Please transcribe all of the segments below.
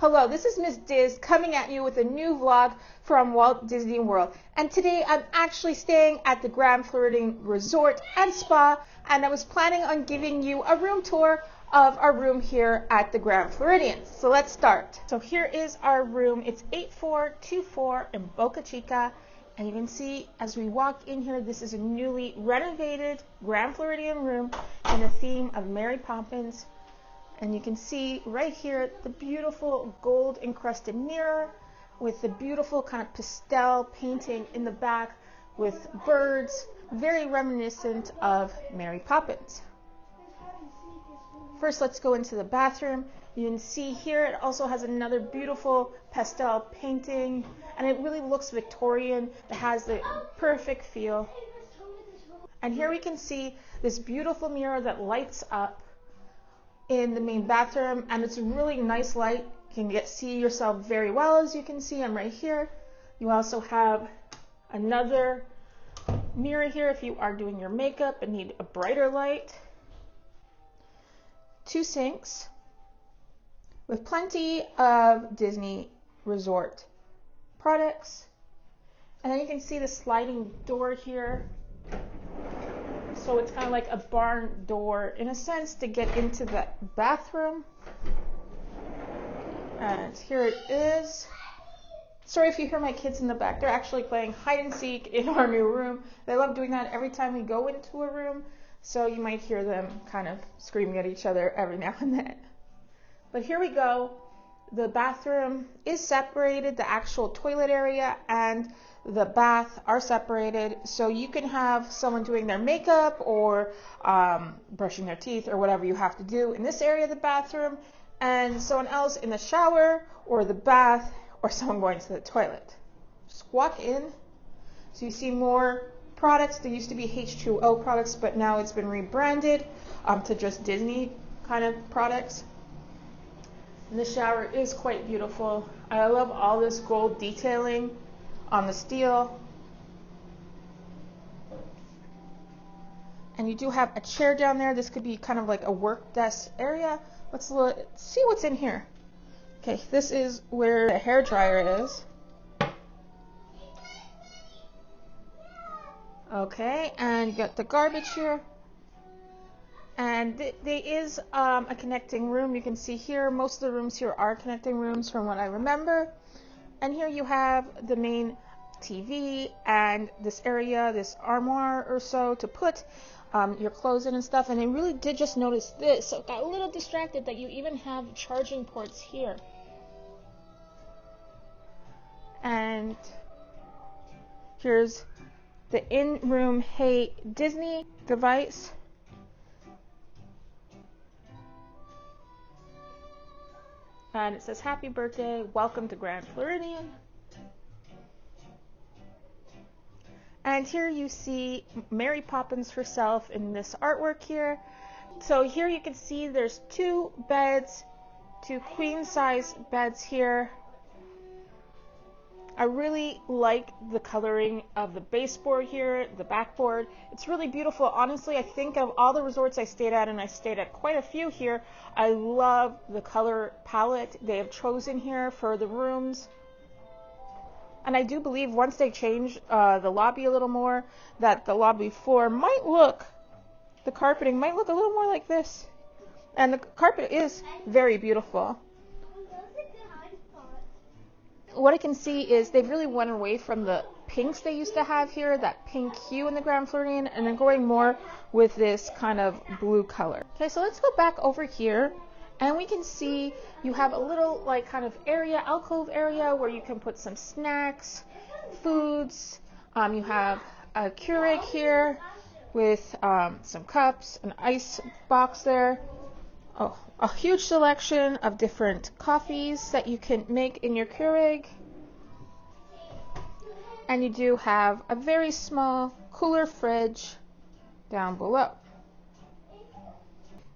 Hello, this is Miss Diz coming at you with a new vlog from Walt Disney World. And today I'm actually staying at the Grand Floridian Resort and Spa, and I was planning on giving you a room tour of our room here at the Grand Floridian. So let's start. So here is our room. It's 8424 in Boca Chica. And you can see as we walk in here, this is a newly renovated Grand Floridian room in the theme of Mary Poppins. And you can see right here the beautiful gold encrusted mirror with the beautiful kind of pastel painting in the back with birds, very reminiscent of Mary Poppins. First, let's go into the bathroom. You can see here it also has another beautiful pastel painting, and it really looks Victorian. It has the perfect feel. And here we can see this beautiful mirror that lights up in the main bathroom, and it's a really nice light. You can see yourself very well. As you can see, I'm right here. You also have another mirror here if you are doing your makeup and need a brighter light. Two sinks with plenty of Disney Resort products. And then you can see the sliding door here. So it's kind of like a barn door in a sense to get into the bathroom. And here it is. Sorry if you hear my kids in the back. They're actually playing hide and seek in our new room. They love doing that every time we go into a room. So you might hear them kind of screaming at each other every now and then. But here we go. The bathroom is separated. The actual toilet area and the bath are separated, so you can have someone doing their makeup or brushing their teeth or whatever you have to do in this area of the bathroom, and someone else in the shower or the bath, or someone going to the toilet. Just walk in. So you see more products. There used to be H2O products, but now it's been rebranded to just Disney kind of products. And the shower is quite beautiful. I love all this gold detailing on the steel. And you do have a chair down there. This could be kind of like a work desk area. Let's see what's in here. Okay, this is where the hair dryer is. Okay, and you got the garbage here. And there is a connecting room. You can see here, most of the rooms here are connecting rooms from what I remember. And here you have the main TV and this area, this armoire or so to put your clothes in and stuff. And I really did just notice this, so I got a little distracted that you even have charging ports here. And here's the in-room Hey Disney device. And it says, "Happy birthday, welcome to Grand Floridian." And here you see Mary Poppins herself in this artwork here. So here you can see there's two beds, two queen size beds here. I really like the coloring of the baseboard here, the backboard. It's really beautiful. Honestly, I think of all the resorts I stayed at, and I stayed at quite a few here, I love the color palette they have chosen here for the rooms. And I do believe once they change the lobby a little more, that the lobby floor might look, the carpeting might look a little more like this. And the carpet is very beautiful. What I can see is they've really went away from the pinks they used to have here, that pink hue in the Grand Floridian, and they're going more with this kind of blue color. Okay, so let's go back over here, and we can see you have a little like kind of area, alcove area, where you can put some snacks, foods. You have a Keurig here with some cups, an ice box there. Oh, a huge selection of different coffees that you can make in your Keurig. And you do have a very small cooler fridge down below.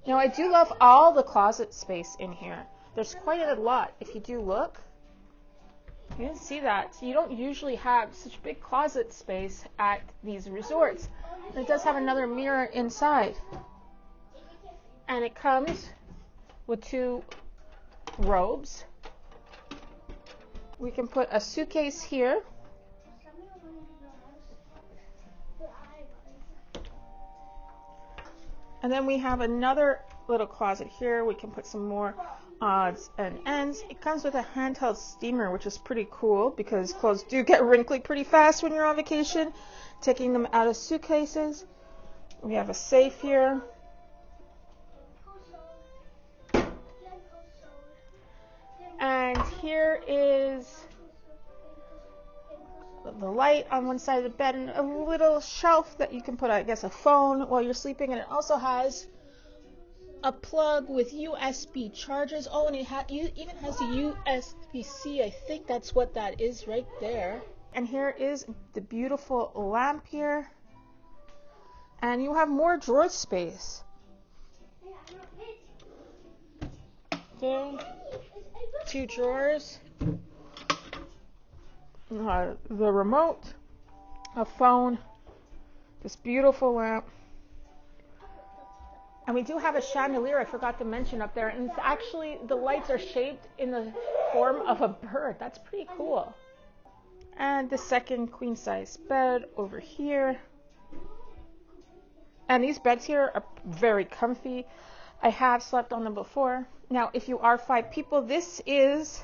Now I do love all the closet space in here. There's quite a lot. If you do look, you can see that. You don't usually have such big closet space at these resorts. And it does have another mirror inside. And it comes with two robes We can put a suitcase here. And then we have another little closet here. We can put some more odds and ends. It comes with a handheld steamer, which is pretty cool because clothes do get wrinkly pretty fast when you're on vacation, taking them out of suitcases. We have a safe here. And here is the light on one side of the bed and a little shelf that you can put, I guess, a phone while you're sleeping. And it also has a plug with USB chargers. Oh, and it even has a USB-C. I think that's what that is right there. And here is the beautiful lamp here. And you have more drawer space. Okay. 2 drawers. The remote, a phone, this beautiful lamp. And we do have a chandelier I forgot to mention up there. And it's actually, the lights are shaped in the form of a bird. That's pretty cool. And the second queen size bed over here. And these beds here are very comfy. I have slept on them before. Now, if you are 5 people, this is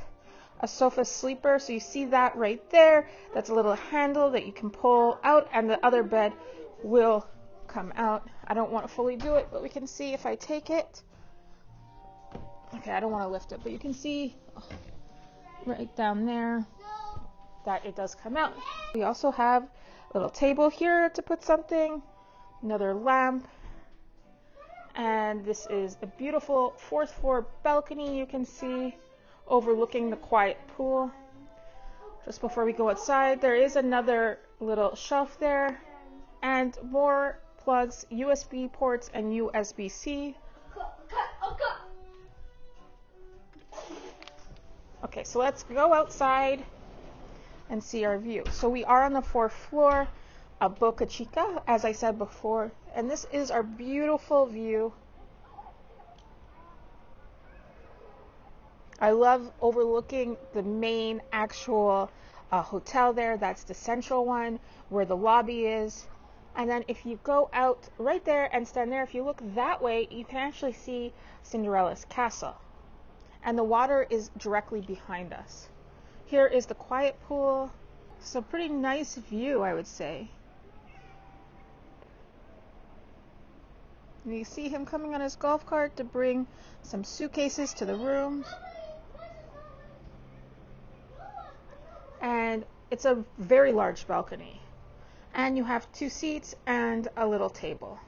a sofa sleeper. So you see that right there. That's a little handle that you can pull out, and the other bed will come out. I don't want to fully do it, but we can see if I take it. Okay, I don't want to lift it, but you can see right down there that it does come out. We also have a little table here to put something, another lamp, and this is a beautiful 4th floor balcony you can see overlooking the quiet pool. Just before we go outside, there is another little shelf there and more plugs, USB ports and USB-C. Okay, so let's go outside and see our view. So we are on the 4th floor of Boca Chica, as I said before, and this is our beautiful view. I love overlooking the main actual hotel there. That's the central one where the lobby is. And then if you go out right there and stand there, if you look that way, you can actually see Cinderella's castle. And the water is directly behind us. Here is the quiet pool. So pretty nice view, I would say. And you see him coming on his golf cart to bring some suitcases to the room. And it's a very large balcony. And you have 2 seats and a little table.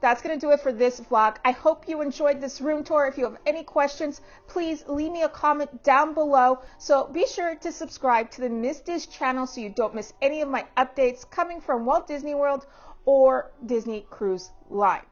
That's going to do it for this vlog. I hope you enjoyed this room tour. If you have any questions, please leave me a comment down below. So be sure to subscribe to the Miss Dish channel so you don't miss any of my updates coming from Walt Disney World or Disney Cruise Line.